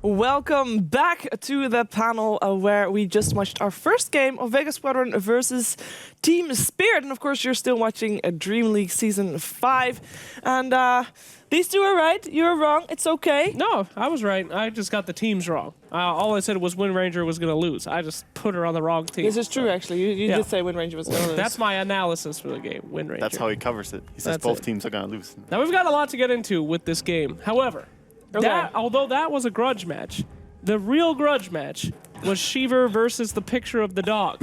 Welcome back to the panel where we just watched our first game of Vega Squadron versus Team Spirit. And of course, you're still watching Dream League Season 5. And these two are right. You're wrong. It's okay. No, I was right. I just got the teams wrong. All I said was Wind Ranger was going to lose. I just put her on the wrong team. This is true, actually. You did say Wind Ranger was going to lose. That's my analysis for the game, Wind Ranger. That's how he covers it. He says both teams are going to lose. Now, we've got a lot to get into with this game. However, although that was a grudge match, the real grudge match was Shiver versus the picture of the dog.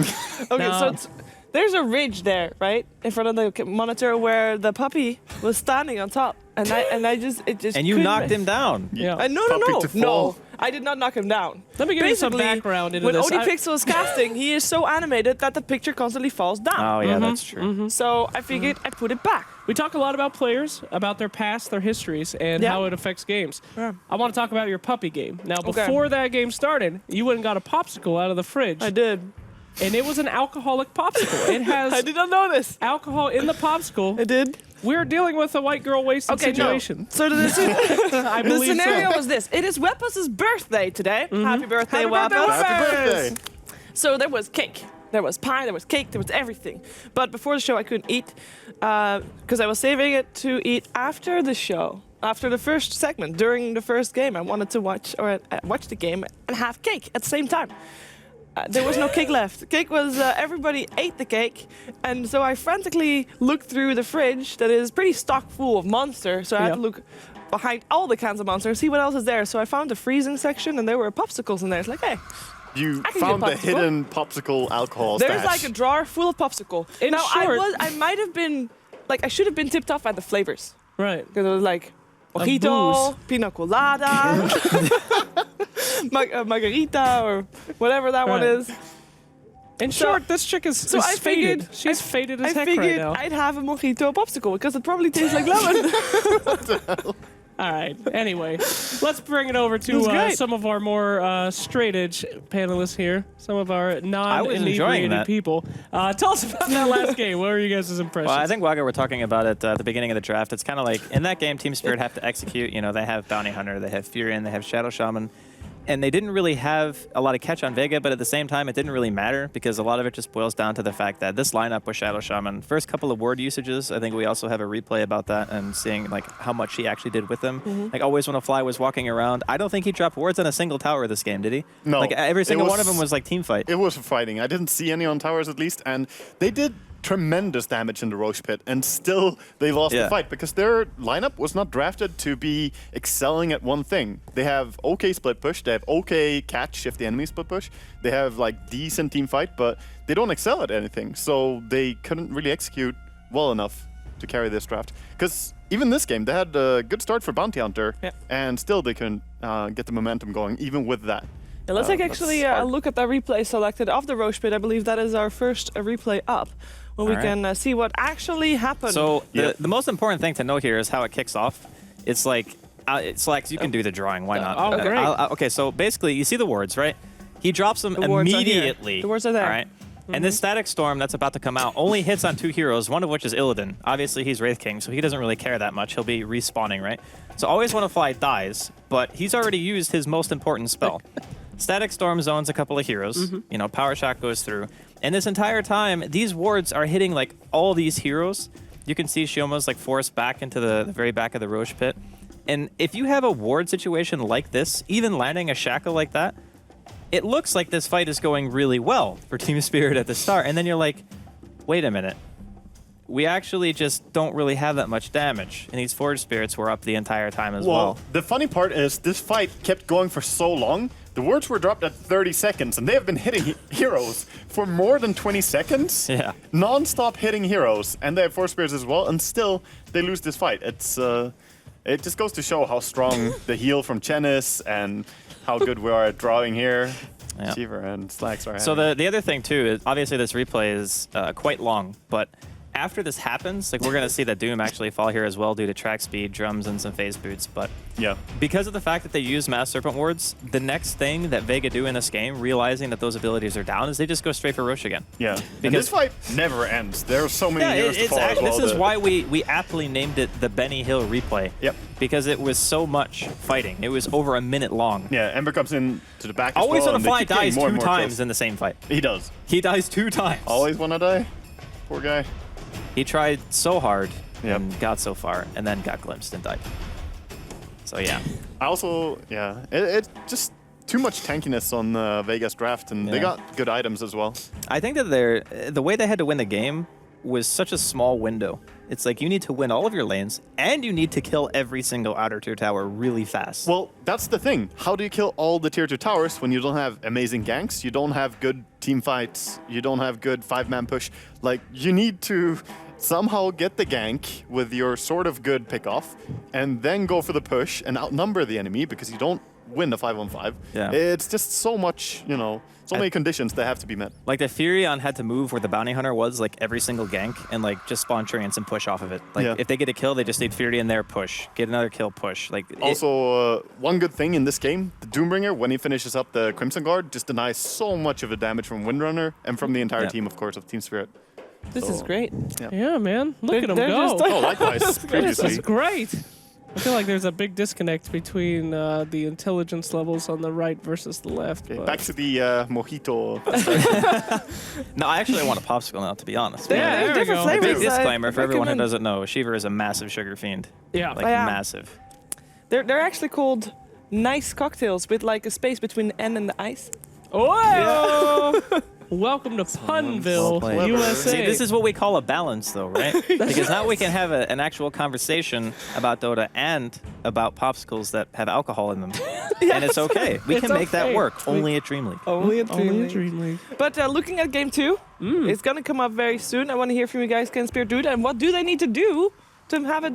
Okay, so there's a ridge there, right, in front of the monitor where the puppy was standing on top, and it just and you knocked him down. Yeah. No, I did not knock him down. Let me give you some background into when this. When ODPixel is casting, he is so animated that the picture constantly falls down. Oh yeah, that's true. So I figured I'd put it back. We talk a lot about players, about their past, their histories, and how it affects games. Yeah. I want to talk about your puppy game. Now, before that game started, you went and got a popsicle out of the fridge. I did. And it was an alcoholic popsicle. It has I did not know this. alcohol in the popsicle. I did. We're dealing with a white girl wasted situation. No. So the scenario was this. It is Weppus' birthday today. Happy birthday, Weppus. Happy birthday. So there was cake. There was pie, there was cake, there was everything. But before the show, I couldn't eat because I was saving it to eat after the show. After the first segment, during the first game, I wanted to watch the game and have cake at the same time. There was no cake left. Cake was, everybody ate the cake, and so I frantically looked through the fridge that is pretty stock full of Monster, so I had to look behind all the cans of Monster and see what else is there. So I found the freezing section, and there were popsicles in there. It's like, hey, you found the hidden popsicle alcohol There's stash. like a drawer full of popsicle. Now, I might have been, I should have been tipped off at the flavors. Right. Because it was like mojito, pina colada, margarita, or whatever that one is. In short, this chick is faded. She's faded as heck right now. I figured I'd have a mojito popsicle because it probably tastes like lemon. All right. Anyway, let's bring it over to some of our more straight-edge panelists here. Some of our non-inebriated people. Tell us about that last game. What were you guys' impressions? Well, I think Vega were talking about it at the beginning of the draft. It's kind of like, in that game, Team Spirit have to execute. You know, they have Bounty Hunter, they have Furion, they have Shadow Shaman. And they didn't really have a lot of catch on Vega, but at the same time, it didn't really matter because a lot of it just boils down to the fact that this lineup with Shadow Shaman, first couple of word usages, I think we also have a replay about that and seeing like how much he actually did with them. Like Always Wanna Fly was walking around. I don't think he dropped wards on a single tower this game, did he? No. Like every single one of them was like team fight. It was fighting. I didn't see any on towers at least, and they did tremendous damage in the Roche Pit, and still they lost the fight because their lineup was not drafted to be excelling at one thing. They have okay split push, they have okay catch if the enemy split push, they have like decent team fight, but they don't excel at anything, so they couldn't really execute well enough to carry this draft. Because even this game, they had a good start for Bounty Hunter, and still they couldn't get the momentum going, even with that. Yeah, let's actually look at the replay selected of the Roche Pit. I believe that is our first replay up, where we can see what actually happened. So the most important thing to know here is how it kicks off. It's like you can do the drawing. Why not? Oh, great. Okay, so basically, you see the wards, right? He drops them immediately. The wards are there. All right. And this Static Storm that's about to come out only hits on 2 heroes, one of which is Illidan. Obviously, he's Wraith King, so he doesn't really care that much. He'll be respawning, right? So Always Wanna Fly dies, but he's already used his most important spell. Static Storm zones a couple of heroes. You know, Power Shot goes through. And this entire time, these wards are hitting like all these heroes. You can see Shioma's like forced back into the very back of the Roche Pit. And if you have a ward situation like this, even landing a shackle like that, it looks like this fight is going really well for Team Spirit at the start. And then you're like, wait a minute. We actually just don't really have that much damage. And these Forge Spirits were up the entire time as well. The funny part is this fight kept going for so long. The wards were dropped at 30 seconds, and they have been hitting heroes for more than 20 seconds. Yeah. Non-stop hitting heroes, and they have Force Spirits as well, and still they lose this fight. It's it just goes to show how strong the heal from Chen is, and how good we are at drawing here. Yeah. Cheever and Slacks are having. So the other thing too is obviously this replay is quite long, but after this happens, like we're gonna see that Doom actually fall here as well due to track speed, drums, and some phase boots. But because of the fact that they use Mass Serpent Wards, the next thing that Vega do in this game, realizing that those abilities are down, is they just go straight for Rosh again. Yeah, and this fight never ends. There are so many years to follow. This is why we aptly named it the Benny Hill replay. Yep. Because it was so much fighting. It was over a minute long. Yeah, Ember comes in to the back Always as well. on a fly dies more 2 times close. in the same fight. He does. He dies 2 times. Always wanna die. Poor guy. He tried so hard and got so far, and then got glimpsed and died. So yeah. I also, it's just too much tankiness on Vega's draft, and they got good items as well. I think that the way they had to win the game was such a small window. It's like you need to win all of your lanes, and you need to kill every single outer tier tower really fast. Well, that's the thing. How do you kill all the tier 2 towers when you don't have amazing ganks, you don't have good team fights, you don't have good 5-man push? Like, you need to somehow get the gank with your sort of good pick-off, and then go for the push and outnumber the enemy, because you don't win a 5-on-5. Yeah. It's just so much, so many conditions that have to be met. Like the Furion had to move where the Bounty Hunter was, like every single gank, and like just spawn treants and push off of it. Like if they get a kill, they just need Fury in there, push. Get another kill, push. Like also, one good thing in this game, the Doombringer, when he finishes up the Crimson Guard, just denies so much of the damage from Windrunner and from the entire team, of course, of Team Spirit. This is great. Yeah, man. Look at him go. Oh, likewise. This Previously. is great. I feel like there's a big disconnect between the intelligence levels on the right versus the left. Okay, back to the mojito. No, I actually want a popsicle now, to be honest. Yeah, there we different go. A flavors. big disclaimer for everyone who recommend- doesn't know, Shiver is a massive sugar fiend. Yeah. Like Yeah. massive. They're actually called nice cocktails with like a space between the N and the ice. Oh! Welcome to Punville, played. USA. See, this is what we call a balance, though, right? Because now we can have an actual conversation about Dota and about popsicles that have alcohol in them. And it's okay. We can make that work. Only at DreamLeague. Only a Only a DreamLeague. DreamLeague. But looking at game 2, it's gonna come up very soon. I want to hear from you guys. Can Spirit do that? And what do they need to do to have it?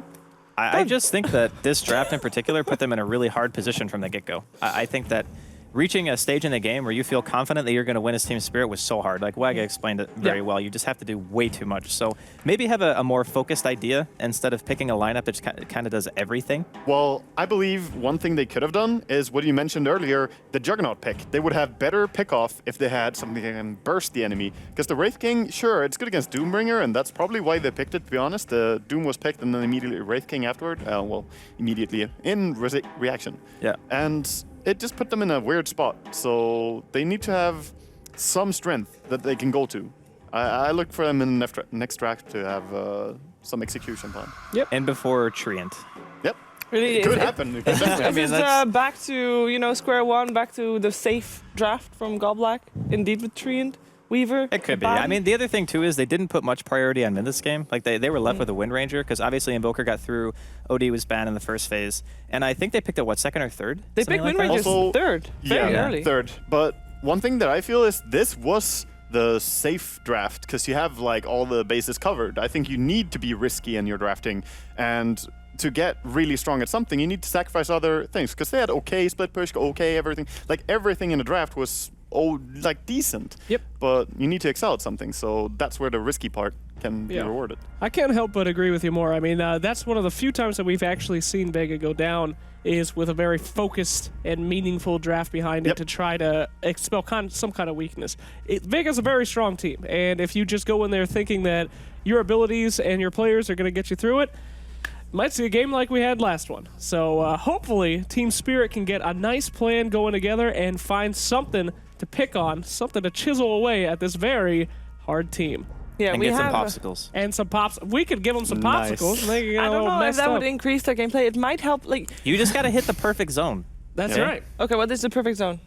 I just think that this draft in particular put them in a really hard position from the get-go. I think that reaching a stage in the game where you feel confident that you're going to win as Team Spirit was so hard. Like Wega explained it very well. You just have to do way too much. So maybe have a more focused idea instead of picking a lineup that just kind of does everything. Well, I believe one thing they could have done is what you mentioned earlier, the Juggernaut pick. They would have better pick-off if they had something that can burst the enemy. Because the Wraith King, sure, it's good against Doombringer, and that's probably why they picked it, to be honest. Doom was picked and then immediately Wraith King afterward. Well, immediately in reaction. Yeah. And it just put them in a weird spot. So they need to have some strength that they can go to. I look for them in the next draft to have some execution plan. Yep. And before Treant. Yep. Really, It could happen. It could definitely If it's that's- back to square one, back to the safe draft from Goblack, indeed with Treant, Weaver. It could be. Bad. I mean, the other thing, too, is they didn't put much priority on mid this game. Like, they were left with a Wind Ranger, because obviously Invoker got through, OD was banned in the first phase, and I think they picked it, second or third? They Something picked like Wind that? Rangers Also, third, very early. Third. But one thing that I feel is this was the safe draft, because you have like all the bases covered. I think you need to be risky in your drafting, and to get really strong at something, you need to sacrifice other things, because they had okay split push, okay everything. Like everything in the draft was decent. Yep. But you need to excel at something, so that's where the risky part can be rewarded. I can't help but agree with you more. I mean, that's one of the few times that we've actually seen Vega go down is with a very focused and meaningful draft behind it to try to expel some kind of weakness. Vega's a very strong team, and if you just go in there thinking that your abilities and your players are going to get you through it, might see a game like we had last one. So hopefully Team Spirit can get a nice plan going together and find something to pick on, something to chisel away at this very hard team. Yeah, And we get some have popsicles. And some pops. We could give them some Nice. popsicles. They can get I a don't little know if messed that would up. increase their gameplay. It might help. Like, You just got to hit the perfect zone. That's Yeah. right. okay, what is the perfect zone?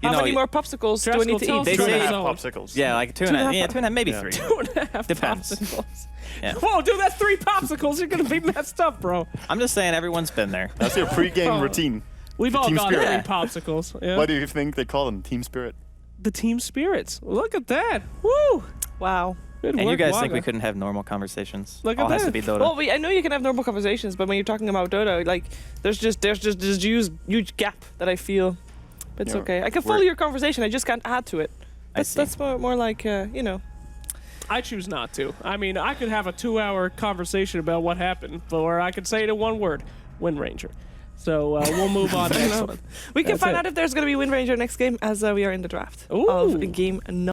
You How know, many more popsicles do I need to Popsicle eat? They Two and a say- half Popsicles. Yeah, like 2.5. Yeah, 2.5, maybe 3. 2.5 Depends. popsicles. Yeah. Whoa, dude, that's 3 popsicles. You're going to be messed up, bro. I'm just saying everyone's been there. That's your pre-game Oh. routine. We've all Team got Spirit. 3 popsicles. Yeah. What do you think they call them? Team Spirit. The Team Spirits. Look at that. Woo. Wow. Good And work, you guys think Waga. we couldn't have normal conversations? Look at All has that. to be Dota. Well, I know you can have normal conversations, but when you're talking about Dota, like there's just this huge gap that I feel. But it's Yeah. okay. I can follow We're- your conversation. I just can't add to it. I That's see. more like I choose not to. I mean, I could have a 2-hour conversation about what happened, or I could say it in one word, Wind Ranger. So we'll move on to the next one. We can find out if there's going to be Wind Ranger next game as we are in the draft Ooh. of game 9.